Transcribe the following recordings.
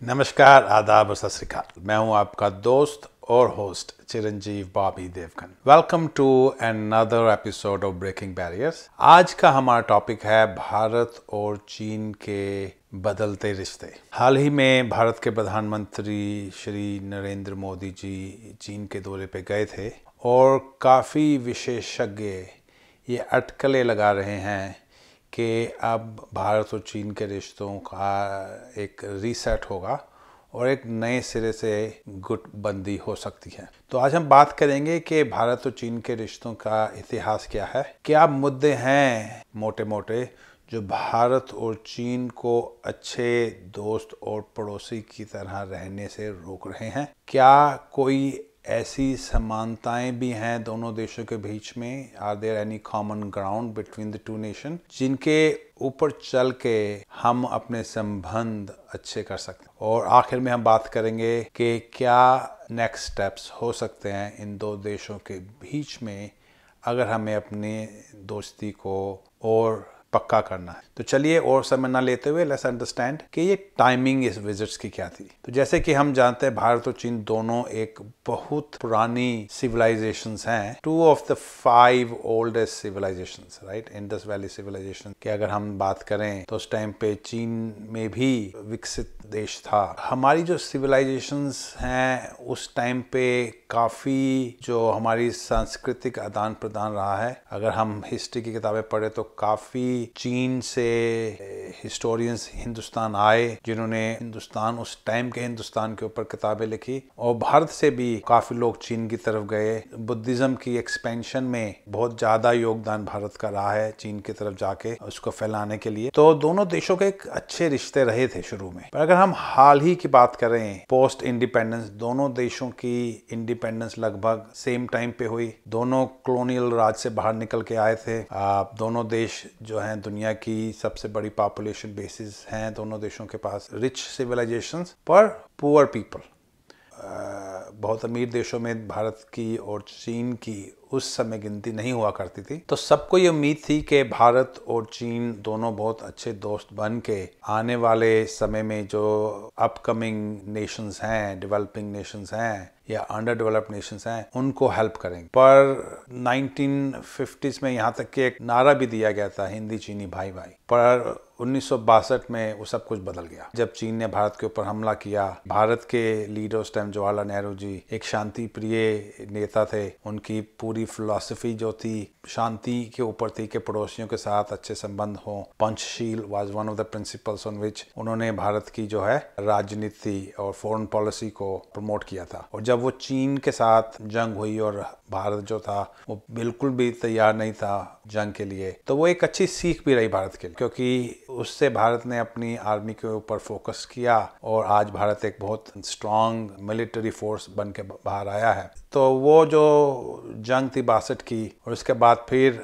नमस्कार, आदाब और सत श्री अकाल। मैं हूं आपका दोस्त और host Chiranjeev Bobby Devgan. Welcome to another episode of breaking barriers. आज का हमारा टॉपिक है भारत और चीन के बदलते रिश्ते। हाल ही में भारत के प्रधानमंत्री श्री नरेंद्र मोदी जी चीन के दौरे पे गए थे और काफ़ी विशेषज्ञ ये अटकलें लगा रहे हैं कि अब भारत और चीन के रिश्तों का एक रीसेट होगा और एक नए सिरे से गुटबंदी हो सकती है। तो आज हम बात करेंगे कि भारत और चीन के रिश्तों का इतिहास क्या है, क्या मुद्दे हैं मोटे मोटे जो भारत और चीन को अच्छे दोस्त और पड़ोसी की तरह रहने से रोक रहे हैं, क्या कोई ऐसी समानताएं भी हैं दोनों देशों के बीच में, are there any common ground between the two nation जिनके ऊपर चल के हम अपने संबंध अच्छे कर सकते हैं। और आखिर में हम बात करेंगे कि क्या नेक्स्ट स्टेप्स हो सकते हैं इन दो देशों के बीच में अगर हमें अपनी दोस्ती को और पक्का करना है। तो चलिए और समय ना लेते हुए लेट्स अंडरस्टैंड कि ये टाइमिंग इस विजिट्स की क्या थी। तो जैसे कि हम जानते हैं भारत और चीन दोनों एक बहुत पुरानी सिविलाइजेशंस हैं, 2 of the 5 oldest civilisations, right. Indus valley civilisation की अगर हम बात करें तो उस टाइम पे चीन में भी विकसित देश था। हमारी जो सिविलाइजेशंस हैं उस टाइम पे काफ़ी जो हमारी सांस्कृतिक आदान प्रदान रहा है। अगर हम हिस्ट्री की किताबें पढ़े तो काफ़ी चीन से हिस्टोरियंस हिंदुस्तान आए जिन्होंने हिंदुस्तान उस टाइम के हिंदुस्तान के ऊपर किताबें लिखी, और भारत से भी काफ़ी लोग चीन की तरफ गए। बुद्धिज्म की एक्सपेंशन में बहुत ज़्यादा योगदान भारत का रहा है चीन की तरफ जाके उसको फैलाने के लिए। तो दोनों देशों के एक अच्छे रिश्ते रहे थे शुरू में। पर अगर हम हाल ही की बात करें, पोस्ट इंडिपेंडेंस, दोनों देशों की इंडिपेंडेंस लगभग सेम टाइम पे हुई। दोनों कॉलोनियल राज से बाहर निकल के आए थे। दोनों देश जो हैं दुनिया की सबसे बड़ी पॉपुलेशन बेसिस हैं दोनों देशों के पास, रिच सिविलाइजेशंस पर पुअर पीपल। बहुत अमीर देशों में भारत की और चीन की उस समय गिनती नहीं हुआ करती थी। तो सबको ये उम्मीद थी कि भारत और चीन दोनों बहुत अच्छे दोस्त बन के आने वाले समय में जो अपकमिंग नेशंस हैं, डेवलपिंग नेशंस हैं या अंडर डेवलप्ड नेशंस हैं, उनको हेल्प करेंगे। पर 1950s में यहाँ तक कि एक नारा भी दिया गया था, हिंदी चीनी भाई भाई। पर 1962 में वो सब कुछ बदल गया जब चीन ने भारत के ऊपर हमला किया। भारत के लीडर उस टाइम जवाहरलाल नेहरू जी एक शांति प्रिय नेता थे। उनकी पूरी फिलॉसफी जो थी शांति के ऊपर थी कि पड़ोसियों के साथ अच्छे संबंध हो। Panchsheel was one of the principles on which उन्होंने भारत की जो है राजनीति और फॉरेन पॉलिसी को प्रमोट किया था। और जब वो चीन के साथ जंग हुई और भारत जो था वो बिल्कुल भी तैयार नहीं था जंग के लिए, तो वो एक अच्छी सीख भी रही भारत के लिए, क्योंकि उससे भारत ने अपनी आर्मी के ऊपर फोकस किया और आज भारत एक बहुत स्ट्रांग मिलिट्री फोर्स बन के बाहर आया है। तो वो जो जंग थी 62 की, और उसके बाद फिर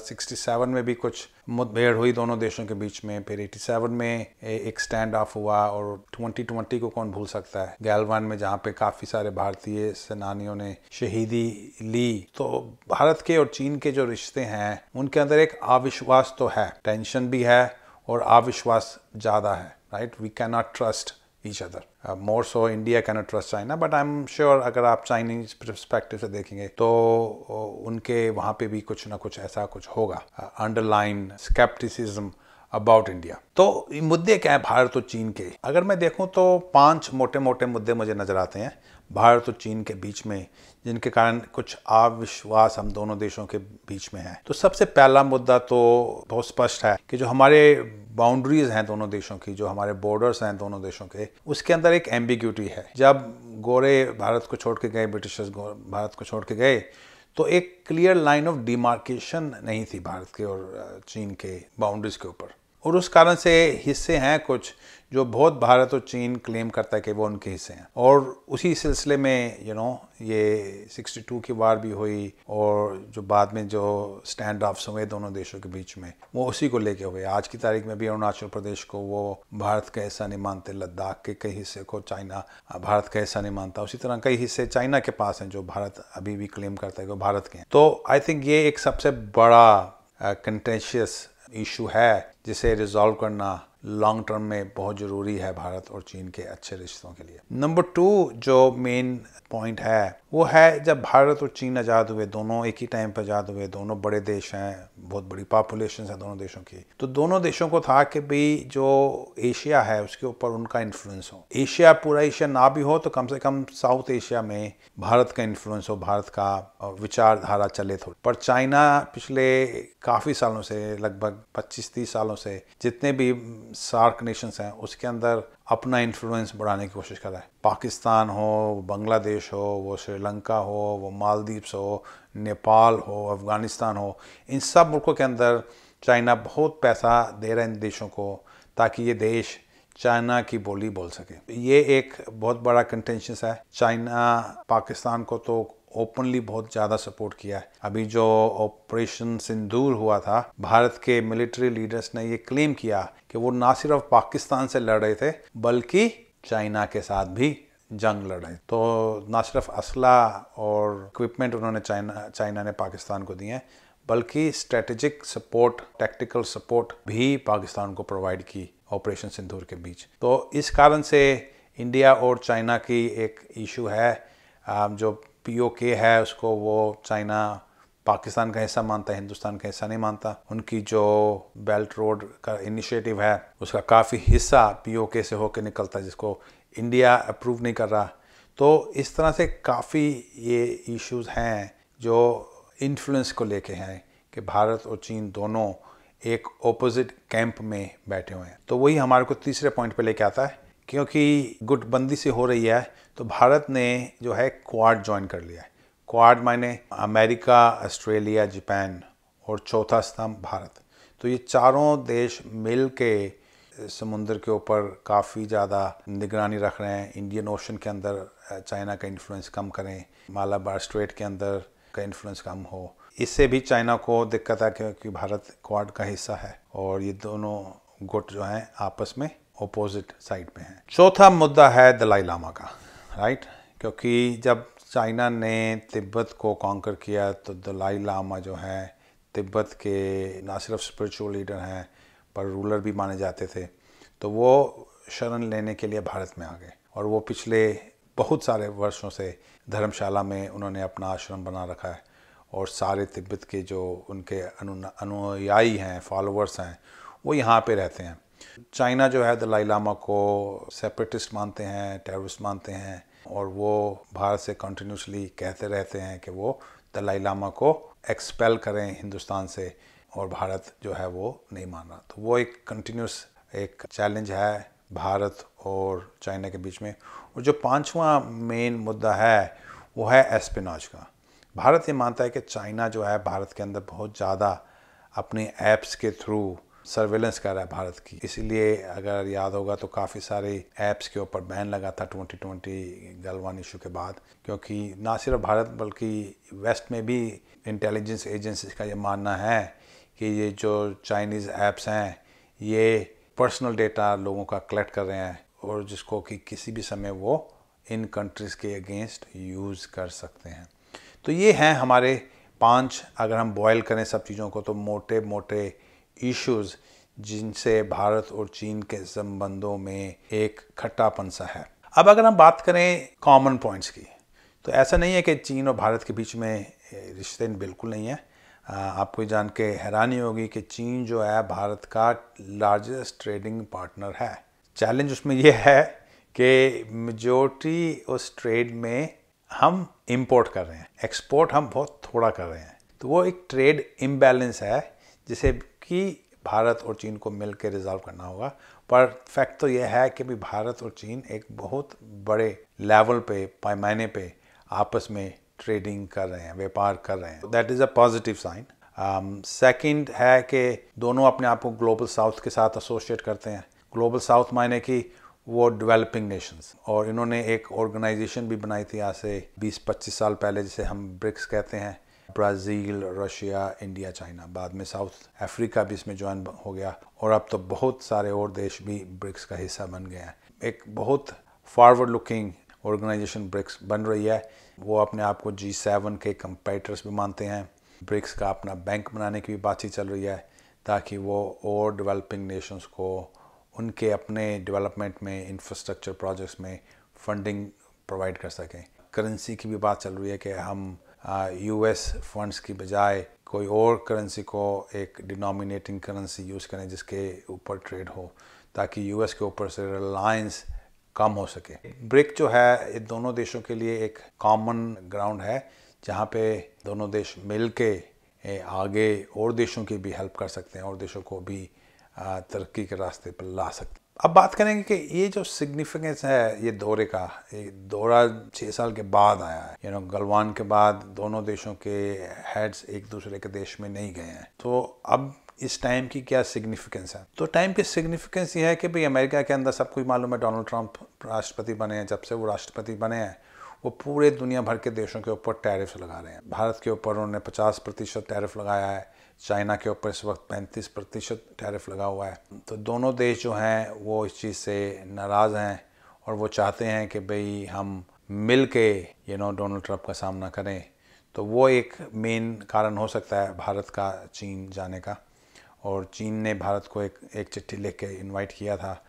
67 में भी कुछ मुठभेड़ हुई दोनों देशों के बीच में। फिर 87 में एक स्टैंड ऑफ हुआ, और 2020 को कौन भूल सकता है, गैलवान में, जहाँ पे काफ़ी सारे भारतीय सेनानियों ने शहीदी ली। तो भारत के और चीन के जो रिश्ते हैं उनके अंदर एक अविश्वास तो है, टेंशन भी है और अविश्वास ज़्यादा है, right. We can not trust each other. More so India can not trust China, but I am sure अगर आप चाइनीज पर्सपेक्टिव से देखेंगे तो उनके वहाँ पे भी कुछ ना कुछ ऐसा कुछ होगा, अंडरलाइन स्केप्टिसिज्म अबाउट इंडिया। तो मुद्दे क्या है भारत और चीन के? अगर मैं देखूं तो 5 मोटे मोटे मुद्दे मुझे नजर आते हैं भारत और चीन के बीच में, जिनके कारण कुछ अविश्वास हम दोनों देशों के बीच में है। तो सबसे पहला मुद्दा तो बहुत स्पष्ट है कि जो हमारे बाउंड्रीज हैं दोनों देशों की, जो हमारे बॉर्डर्स हैं दोनों देशों के, उसके अंदर एक एम्बिग्यूटी है। जब गोरे भारत को छोड़ के गए, ब्रिटिशर्स भारत को छोड़ के गए, तो एक क्लियर लाइन ऑफ डिमार्केशन नहीं थी भारत के और चीन के बाउंड्रीज के ऊपर। और उस कारण से हिस्से हैं कुछ जो बहुत भारत और चीन क्लेम करता है कि वो उनके हिस्से हैं। और उसी सिलसिले में ये 62 की वार भी हुई, और जो बाद में जो स्टैंड ऑफ्स हुए दोनों देशों के बीच में, वो उसी को लेके हुए। आज की तारीख में भी अरुणाचल प्रदेश को वो भारत का हिस्सा नहीं मानते, लद्दाख के कई हिस्से को चाइना भारत का हिस्सा नहीं मानता। उसी तरह कई हिस्से चाइना के पास हैं जो भारत अभी भी क्लेम करता है कि वो भारत के हैं। तो आई थिंक ये एक सबसे बड़ा कंटेंशियस इशू है जिसे रिजॉल्व करना लॉन्ग टर्म में बहुत ज़रूरी है भारत और चीन के अच्छे रिश्तों के लिए। नंबर 2 जो मेन पॉइंट है वो है जब भारत और चीन आज़ाद हुए, दोनों एक ही टाइम पर आज़ाद हुए, दोनों बड़े देश हैं, बहुत बड़ी पॉपुलेशन है दोनों देशों की, तो दोनों देशों को था कि भाई जो एशिया है उसके ऊपर उनका इन्फ्लुएंस हो। एशिया पूरा एशिया ना भी हो तो कम से कम साउथ एशिया में भारत का इन्फ्लुएंस हो, भारत का विचारधारा चले थोड़ी। पर चाइना पिछले काफ़ी सालों से, लगभग 25-30 सालों से जितने भी सार्क नेशंस हैं उसके अंदर अपना इन्फ्लुएंस बढ़ाने की कोशिश कर रहा है। पाकिस्तान हो, बांग्लादेश हो, वो श्रीलंका हो, वो मालदीव्स हो, नेपाल हो, अफ़गानिस्तान हो, इन सब मुल्कों के अंदर चाइना बहुत पैसा दे रहा है इन देशों को ताकि ये देश चाइना की बोली बोल सके। ये एक बहुत बड़ा कंटेंशन है। चाइना पाकिस्तान को तो ओपनली बहुत ज़्यादा सपोर्ट किया है। अभी जो ऑपरेशन सिंदूर हुआ था, भारत के मिलिट्री लीडर्स ने ये क्लेम किया कि वो ना सिर्फ पाकिस्तान से लड़ रहे थे बल्कि चाइना के साथ भी जंग लड़ रहे। तो ना सिर्फ असला और इक्विपमेंट उन्होंने चाइना ने पाकिस्तान को दिए बल्कि स्ट्रेटेजिक सपोर्ट, टैक्टिकल सपोर्ट भी पाकिस्तान को प्रोवाइड की ऑपरेशन सिंदूर के बीच। तो इस कारण से इंडिया और चाइना की एक इशू है, जो POK है उसको वो चाइना पाकिस्तान का हिस्सा मानता है, हिंदुस्तान का हिस्सा नहीं मानता। उनकी जो बेल्ट रोड का इनिशिएटिव है उसका काफ़ी हिस्सा POK से होकर निकलता है जिसको इंडिया अप्रूव नहीं कर रहा। तो इस तरह से काफ़ी ये इश्यूज हैं जो इन्फ्लुएंस को लेके हैं कि भारत और चीन दोनों एक ऑपोजिट कैंप में बैठे हुए हैं। तो वही हमारे को तीसरे पॉइंट पे लेके आता है, क्योंकि गुटबंदी से हो रही है तो भारत ने जो है क्वाड ज्वाइन कर लिया है। क्वाड माने अमेरिका, ऑस्ट्रेलिया, जापान और चौथा स्तंभ भारत। तो ये चारों देश मिल के समुद्र के ऊपर काफ़ी ज़्यादा निगरानी रख रहे हैं। इंडियन ओशन के अंदर चाइना का इन्फ्लुएंस कम करें, मालाबार स्ट्रेट के अंदर का इन्फ्लुएंस कम हो। इससे भी चाइना को दिक्कत है क्योंकि भारत क्वाड का हिस्सा है और ये दोनों गुट जो हैं आपस में ऑपोजिट साइड पे हैं। चौथा मुद्दा है दलाई लामा का, राइट? क्योंकि जब चाइना ने तिब्बत को कॉन्कर किया तो दलाई लामा जो है तिब्बत के ना सिर्फ स्पिरिचुअल लीडर हैं पर रूलर भी माने जाते थे। तो वो शरण लेने के लिए भारत में आ गए और वो पिछले बहुत सारे वर्षों से धर्मशाला में उन्होंने अपना आश्रम बना रखा है और सारे तिब्बत के जो उनके अनुयायी हैं, फॉलोअर्स हैं, वो यहाँ पे रहते हैं। चाइना जो है दलाई लामा को सेपरेटिस्ट मानते हैं, टेररिस्ट मानते हैं और वो भारत से कंटिन्यूसली कहते रहते हैं कि वो दलाई लामा को एक्सपेल करें हिंदुस्तान से और भारत जो है वो नहीं मान रहा। तो वो एक कंटिन्यूस एक चैलेंज है भारत और चाइना के बीच में। और जो पांचवा मेन मुद्दा है वो है एस्पिनाज का। भारत ये मानता है कि चाइना जो है भारत के अंदर बहुत ज़्यादा अपने ऐप्स के थ्रू सर्वेलेंस कर रहा है भारत की। इसीलिए अगर याद होगा तो काफ़ी सारे ऐप्स के ऊपर बैन लगा था 2020 गलवान इशू के बाद, क्योंकि ना सिर्फ भारत बल्कि वेस्ट में भी इंटेलिजेंस एजेंसीज का ये मानना है कि ये जो चाइनीज़ ऐप्स हैं ये पर्सनल डेटा लोगों का कलेक्ट कर रहे हैं और जिसको कि किसी भी समय वो इन कंट्रीज़ के अगेंस्ट यूज़ कर सकते हैं। तो ये हैं हमारे 5, अगर हम बॉयल करें सब चीज़ों को तो मोटे मोटे इश्यूज़ जिनसे भारत और चीन के संबंधों में एक खट्टापन सा है। अब अगर हम बात करें कॉमन पॉइंट्स की तो ऐसा नहीं है कि चीन और भारत के बीच में रिश्ते बिल्कुल नहीं है। आपको जान के हैरानी होगी कि चीन जो है भारत का लार्जेस्ट ट्रेडिंग पार्टनर है। चैलेंज उसमें यह है कि मेजॉरिटी उस ट्रेड में हम इंपोर्ट कर रहे हैं, एक्सपोर्ट हम बहुत थोड़ा कर रहे हैं। तो वो एक ट्रेड इम्बैलेंस है जिसे कि भारत और चीन को मिल के रिजॉल्व करना होगा। पर फैक्ट तो यह है कि भी भारत और चीन एक बहुत बड़े लेवल पे, पैमाने पे आपस में ट्रेडिंग कर रहे हैं, व्यापार कर रहे हैं। That is a positive sign. Second है कि दोनों अपने आप को ग्लोबल साउथ के साथ एसोसिएट करते हैं। ग्लोबल साउथ मायने कि वो डेवलपिंग नेशंस, और इन्होंने एक ऑर्गेनाइजेशन भी बनाई थी आज से 20-25 साल पहले जिसे हम ब्रिक्स कहते हैं। ब्राज़ील, रशिया, इंडिया, चाइना, बाद में साउथ अफ्रीका भी इसमें ज्वाइन हो गया और अब तो बहुत सारे और देश भी ब्रिक्स का हिस्सा बन गए हैं। एक बहुत फॉरवर्ड लुकिंग ऑर्गेनाइजेशन ब्रिक्स बन रही है। वो अपने आप को G7 के कंपेटिटर्स भी मानते हैं। ब्रिक्स का अपना बैंक बनाने की भी बातचीत चल रही है ताकि वो और डेवलपिंग नेशंस को उनके अपने डेवलपमेंट में, इंफ्रास्ट्रक्चर प्रोजेक्ट्स में फंडिंग प्रोवाइड कर सकें। करेंसी की भी बात चल रही है कि हम यूएस फंड्स की बजाय कोई और करेंसी को एक डिनोमिनेटिंग करेंसी यूज़ करें जिसके ऊपर ट्रेड हो, ताकि यूएस के ऊपर से रिलायंस कम हो सके। ब्रिक जो है ये दोनों देशों के लिए एक कॉमन ग्राउंड है जहाँ पे दोनों देश मिल के आगे और देशों की भी हेल्प कर सकते हैं और देशों को भी तरक्की के रास्ते पर ला सकते हैं। अब बात करेंगे कि ये जो सिग्निफिकेंस है ये दौरे का, ये दौरा 6 साल के बाद आया है। गलवान के बाद दोनों देशों के हेड्स एक दूसरे के देश में नहीं गए हैं, तो अब इस टाइम की क्या सिग्निफिकेंस है? तो टाइम की सिग्निफिकेंस ये है कि भाई अमेरिका के अंदर सब कुछ मालूम है, डोनाल्ड ट्रंप राष्ट्रपति बने हैं। जब से वो राष्ट्रपति बने हैं वो पूरे दुनिया भर के देशों के ऊपर टैरिफ लगा रहे हैं। भारत के ऊपर उन्होंने 50% टैरिफ लगाया है, चाइना के ऊपर इस वक्त 35% टैरिफ लगा हुआ है। तो दोनों देश जो हैं वो इस चीज़ से नाराज़ हैं और वो चाहते हैं कि भाई हम मिल के डोनाल्ड ट्रंप का सामना करें। तो वो एक मेन कारण हो सकता है भारत का चीन जाने का। और चीन ने भारत को एक चिट्ठी लिख के इन्वाइट किया था,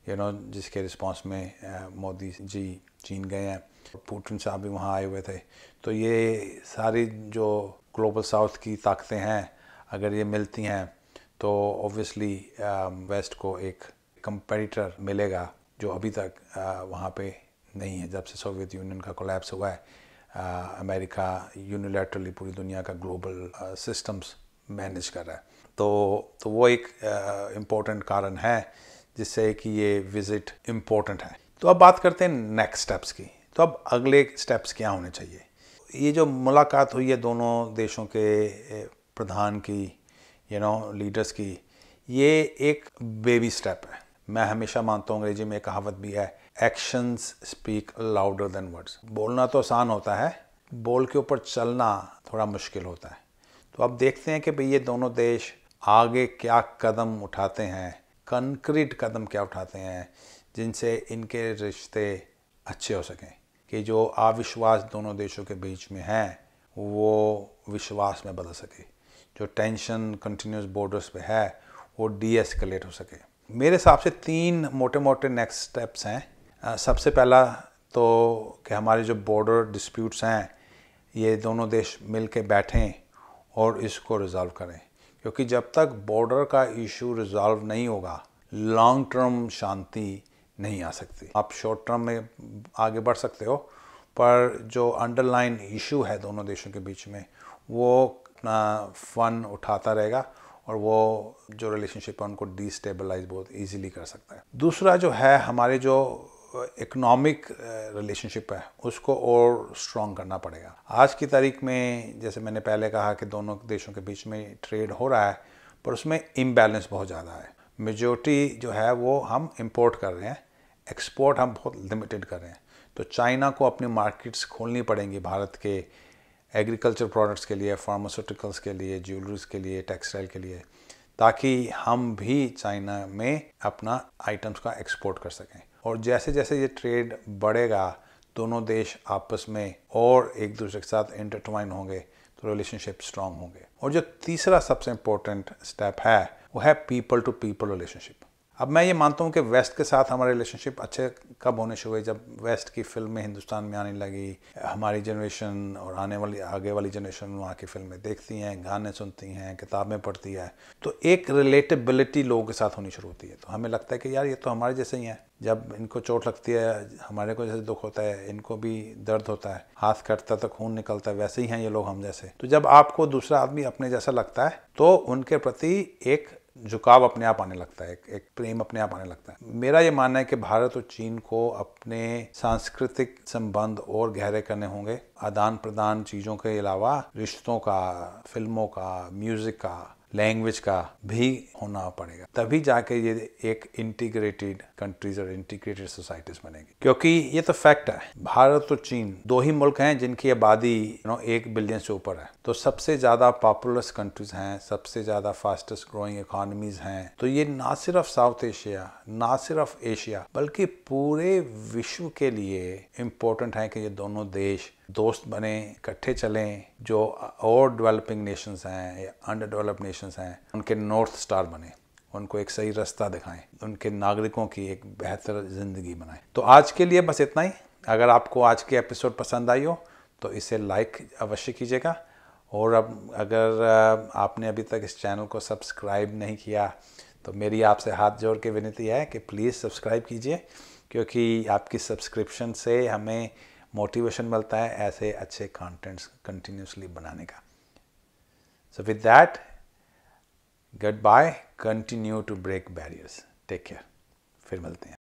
जिसके रिस्पांस में मोदी जी चीन गए हैं। पुतिन साहब भी वहाँ आए हुए थे। तो ये सारी जो ग्लोबल साउथ की ताकतें हैं अगर ये मिलती हैं तो ऑब्वियसली वेस्ट को एक कंपेटिटर मिलेगा जो अभी तक वहाँ पे नहीं है। जब से सोवियत यूनियन का कोलैप्स हुआ है, अमेरिका यूनिलैटरली पूरी दुनिया का ग्लोबल सिस्टम्स मैनेज कर रहा है। तो वो एक इम्पोर्टेंट कारण है जिससे कि ये विज़िट इम्पोर्टेंट है। तो अब बात करते हैं नेक्स्ट स्टेप्स की। तो अब अगले स्टेप्स क्या होने चाहिए? ये जो मुलाकात हुई है दोनों देशों के प्रधान की, लीडर्स की, ये एक बेबी स्टेप है। मैं हमेशा मानता हूँ, अंग्रेजी में एक कहावत भी है, actions speak louder than words. बोलना तो आसान होता है, बोल के ऊपर चलना थोड़ा मुश्किल होता है। तो अब देखते हैं कि भाई ये दोनों देश आगे क्या कदम उठाते हैं, कंक्रीट कदम क्या उठाते हैं जिनसे इनके रिश्ते अच्छे हो सकें, कि जो अविश्वास दोनों देशों के बीच में है वो विश्वास में बदल सके, जो टेंशन कंटिन्यूस बॉर्डर्स पे है वो डी एस्केलेट हो सके। मेरे हिसाब से 3 मोटे मोटे नेक्स्ट स्टेप्स हैं। सबसे पहला तो कि हमारे जो बॉर्डर डिस्प्यूट्स हैं ये दोनों देश मिल के बैठें और इसको रिजॉल्व करें, क्योंकि जब तक बॉर्डर का इशू रिजॉल्व नहीं होगा लॉन्ग टर्म शांति नहीं आ सकती। आप शॉर्ट टर्म में आगे बढ़ सकते हो, पर जो अंडरलाइन इशू है दोनों देशों के बीच में वो अपना फन उठाता रहेगा और वो जो रिलेशनशिप है उनको डिस्टेबलाइज बहुत इजीली कर सकता है। दूसरा जो है, हमारे जो इकोनॉमिक रिलेशनशिप है उसको और स्ट्रॉन्ग करना पड़ेगा। आज की तारीख में जैसे मैंने पहले कहा कि दोनों देशों के बीच में ट्रेड हो रहा है, पर उसमें इम्बैलेंस बहुत ज़्यादा है। मेजॉरिटी जो है वो हम इंपोर्ट कर रहे हैं, एक्सपोर्ट हम बहुत लिमिटेड कर रहे हैं। तो चाइना को अपनी मार्केट्स खोलनी पड़ेंगी भारत के एग्रीकल्चर प्रोडक्ट्स के लिए, फार्मास्यूटिकल्स के लिए, ज्वेलरीज के लिए, टेक्सटाइल के लिए, ताकि हम भी चाइना में अपना आइटम्स का एक्सपोर्ट कर सकें। और जैसे जैसे ये ट्रेड बढ़ेगा दोनों देश आपस में और एक दूसरे के साथ इंटरट्वाइन होंगे तो रिलेशनशिप स्ट्रांग होंगे। और जो तीसरा सबसे इम्पोर्टेंट स्टेप है वो है पीपल टू पीपल रिलेशनशिप। अब मैं ये मानता हूँ कि वेस्ट के साथ हमारे रिलेशनशिप अच्छे कब होने शुरू हुए, जब वेस्ट की फिल्में हिंदुस्तान में आने लगी। हमारी जनरेशन और आगे वाली जनरेशन वहाँ की फिल्में देखती हैं, गाने सुनती हैं, किताबें पढ़ती है, तो एक रिलेटेबिलिटी लोगों के साथ होनी शुरू होती है। तो हमें लगता है कि यार ये तो हमारे जैसे ही हैं। जब इनको चोट लगती है हमारे को जैसे दुख होता है, इनको भी दर्द होता है, हाथ कटता है तो खून निकलता है, वैसे ही हैं ये लोग हम जैसे। तो जब आपको दूसरा आदमी अपने जैसा लगता है तो उनके प्रति एक झुकाव अपने आप आने लगता है, एक प्रेम अपने आप आने लगता है। मेरा ये मानना है कि भारत और चीन को अपने सांस्कृतिक संबंध और गहरे करने होंगे। आदान प्रदान चीज़ों के अलावा रिश्तों का, फिल्मों का, म्यूजिक का, लैंग्वेज का भी होना पड़ेगा, तभी जाके ये एक इंटीग्रेटेड कंट्रीज और इंटीग्रेटेड सोसाइटीज बनेगी। क्योंकि ये तो फैक्ट है, भारत और चीन 2 ही मुल्क हैं जिनकी आबादी 1 बिलियन से ऊपर है। तो सबसे ज़्यादा पॉपुलस कंट्रीज हैं, सबसे ज़्यादा फास्टेस्ट ग्रोइंग इकोनॉमीज हैं। तो ये ना सिर्फ साउथ एशिया, ना सिर्फ एशिया, बल्कि पूरे विश्व के लिए इम्पोर्टेंट है कि ये दोनों देश दोस्त बने, इकट्ठे चलें। जो और डेवलपिंग नेशंस हैं या अंडर डेवलप्ड नेशंस हैं उनके नॉर्थ स्टार बने उनको एक सही रास्ता दिखाएं, उनके नागरिकों की एक बेहतर ज़िंदगी बनाएं। तो आज के लिए बस इतना ही। अगर आपको आज की एपिसोड पसंद आई हो तो इसे लाइक अवश्य कीजिएगा, और अब अगर आपने अभी तक इस चैनल को सब्सक्राइब नहीं किया तो मेरी आपसे हाथ जोड़ के विनती है कि प्लीज़ सब्सक्राइब कीजिए, क्योंकि आपकी सब्सक्रिप्शन से हमें मोटिवेशन मिलता है ऐसे अच्छे कंटेंट्स कंटिन्यूसली बनाने का। So with that, good bye, continue to break barriers, take care, फिर मिलते हैं।